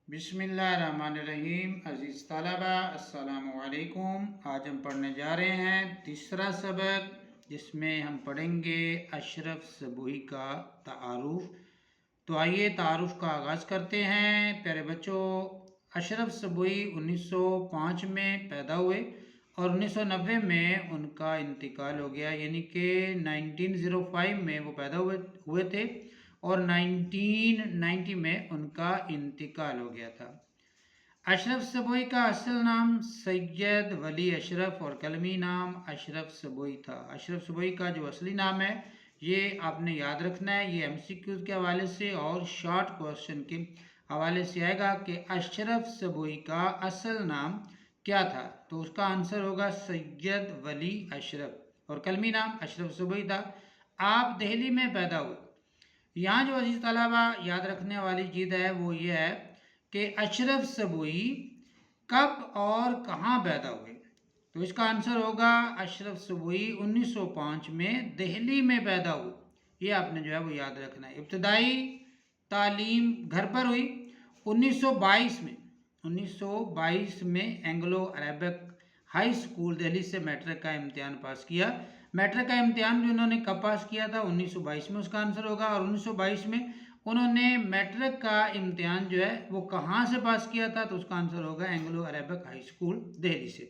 बिस्मिल्लाहिर्रहमानिर्रहीम। अज़ीज़ तलबा अस्सलामु अलैकुम। आज हम पढ़ने जा रहे हैं तीसरा सबक, जिसमें हम पढ़ेंगे अशरफ सबूही का तारुफ। तो आइए तारुफ का आगाज़ करते हैं। प्यारे बच्चों, अशरफ सबूही 1905 में पैदा हुए और 1990 में उनका इंतकाल हो गया, यानी कि 1905 में वो पैदा हुए थे और 1990 में उनका इंतकाल हो गया था। अशरफ सबोई का असल नाम सैयद वली अशरफ और कलमी नाम अशरफ सबोई था। अशरफ सबोई का जो असली नाम है ये आपने याद रखना है। ये MCQ के हवाले से और शॉर्ट क्वेश्चन के हवाले से आएगा कि अशरफ सबोई का असल नाम क्या था। तो उसका आंसर होगा सैयद वली अशरफ और कलमी नाम अशरफ सबोई था। आप दिल्ली में पैदा हुए। यहाँ जो अजीज़ तलबा याद रखने वाली चीज़ है वो ये है कि अशरफ सबूई कब और कहाँ पैदा हुए। तो इसका आंसर होगा अशरफ सबूई 1905 में दिल्ली में पैदा हुए। ये आपने जो है वो याद रखना है। इब्तदाई तालीम घर पर हुई। 1922 में Anglo Arabic high school Delhi से मैट्रिक का इम्तिहान पास किया। मैट्रिक का इम्तिहान भी उन्होंने कब पास किया था? 1922 में, उसका आंसर होगा। और 1922 में उन्होंने मैट्रिक का इम्तिहान जो है वो कहाँ से पास किया था? तो उसका आंसर होगा Anglo Arabic high school Delhi से।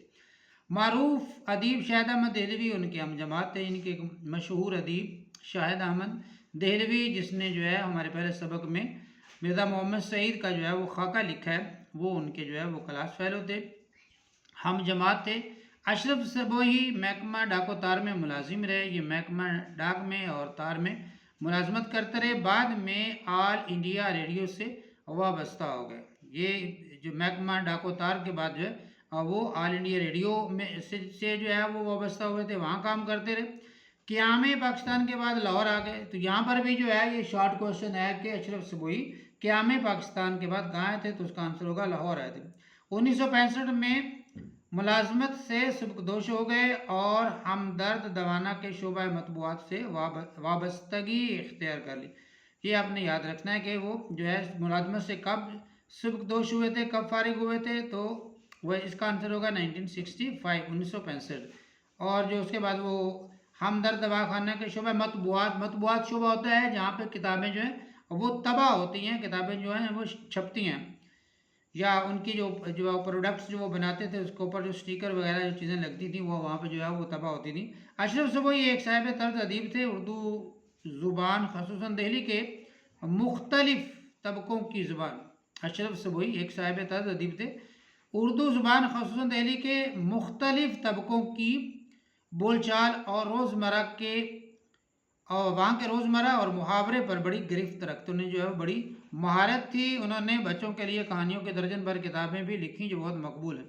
मारूफ अदीब शाहिद अहमद देहलवी उनके हम जमात थे। इनके एक मशहूर अदीब शाहिद अहमद देहलवी, जिसने जो है हमारे पहले सबक में मिर्ज़ा मोहम्मद सईद का जो है वो खाका लिखा है, वो उनके जो है वो क्लास फेलो थे, हम जमात थे। अशरफ सबोही महकमा डाको तार में मुलाजिम रहे। ये महकमा डाक में और तार में मुलाजमत करते रहे। बाद में ऑल इंडिया रेडियो से वाबस्ता हो गए। ये जो महकमा डाको तार के बाद जो है वो ऑल इंडिया रेडियो में से जो है वो वाबस्ता हुए थे, वहाँ काम करते रहे। क़याम पाकिस्तान के बाद लाहौर आ गए। तो यहाँ पर भी जो है ये शॉर्ट क्वेश्चन है कि अशरफ सबोही क़याम पाकिस्तान के बाद कहाँ आए थे? तो उसका आंसर होगा लाहौर आए थे। 1965 में मुलाजमत से सुबकदोश हो गए और हमदर्द दवाना के शोबा मतबूआत से वाबस्तगी इख्तियार कर ली। ये आपने याद रखना है कि वो जो है मुलाजमत से कब सुबकदोश हुए थे, कब फारिग हुए थे? तो वह इसका आंसर होगा 1965। और जो उसके बाद वो हमदर्द दवाखाना के शोबा मतबूआत शोबा होता है जहाँ पे किताबें जो हैं वो तबाह होती हैं, किताबें जो हैं वो छपती हैं, या उनकी जो प्रोडक्ट्स जो वो बनाते थे उसके ऊपर जो स्टिकर वगैरह जो चीज़ें लगती थी वो वहाँ पे जो है वो तबाह होती थी। अशरफ सबोई एक साहिब तर्ज अदीब थे। उर्दू ज़ुबान खसूसन दिल्ली के मुख्तलिफ तबकों की ज़ुबान। अशरफ सबोई एक साहिब तर्ज अदीब थे। उर्दू ज़ुबान खसूसन दिल्ली के मुख्तलिफ तबकों की बोलचाल और रोज़मर्रा के और वहाँ के रोज़मर्रा और मुहावरे पर बड़ी गिरफ्त रखते। उन्हें जो है वो बड़ी महारत थी। उन्होंने बच्चों के लिए कहानियों के दर्जन भर किताबें भी लिखी जो बहुत मकबूल हैं।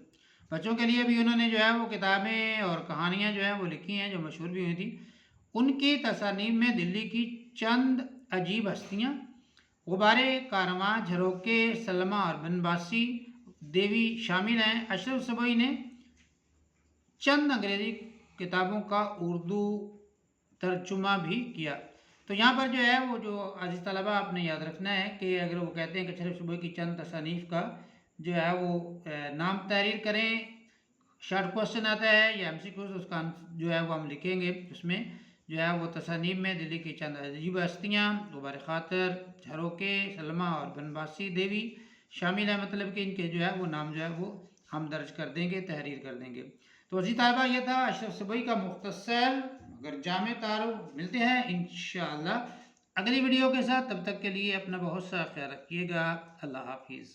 बच्चों के लिए भी उन्होंने जो है वो किताबें और कहानियाँ जो हैं वो लिखी हैं जो मशहूर भी हुई थी। उनकी तसानीफ में दिल्ली की चंद अजीब हस्तियाँ, गुब्बारे कारवां, झरोके, सलमा और बनवासी देवी शामिल हैं। अशरफ सबोई ने चंद अंग्रेज़ी किताबों का उर्दू तर्जुमा भी किया। तो यहाँ पर जो है वो जो अजीज़ तलबा आपने याद रखना है कि अगर वो कहते हैं कि अशरफ सबोई की चंद तसानीफ का जो है वो नाम तहरीर करें, शॉर्ट क्वेश्चन आता है या MCQ, उसका जो है वो हम लिखेंगे। उसमें जो है वो तसानीफ में दिल्ली की चंद अजीब हस्तियाँ, गुबार खातर, झरोके, सलमा और बनवासी देवी शामिल है। मतलब कि इनके जो है वो नाम जो है वो हम दर्ज कर देंगे, तहरीर कर देंगे। तो अजीज़ तलबा ये था अशरफ सबोई का मुख्तसर मगर जामे तारुफ। मिलते हैं इंशाअल्लाह अगली वीडियो के साथ। तब तक के लिए अपना बहुत सा ख्याल रखिएगा। अल्लाह हाफिज़।